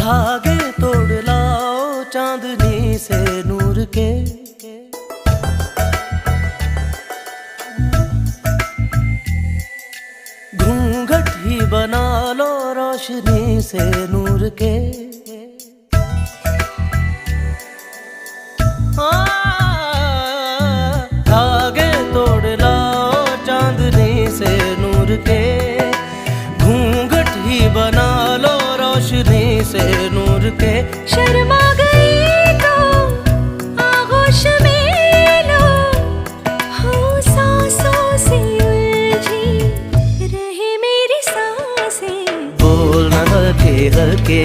धागे तोड़ लाओ चांदनी से नूर के, घूंघट ही बना लो रोशनी से नूर के। धागे तोड़ लाओ चांदनी से नूर के, घूंघट ही बना लो रोशनी से नूर के। शर्मा गई तो आगोश में लो, हो सांसों से उलझी रहे मेरी सांसें। बोलना हल्के हल्के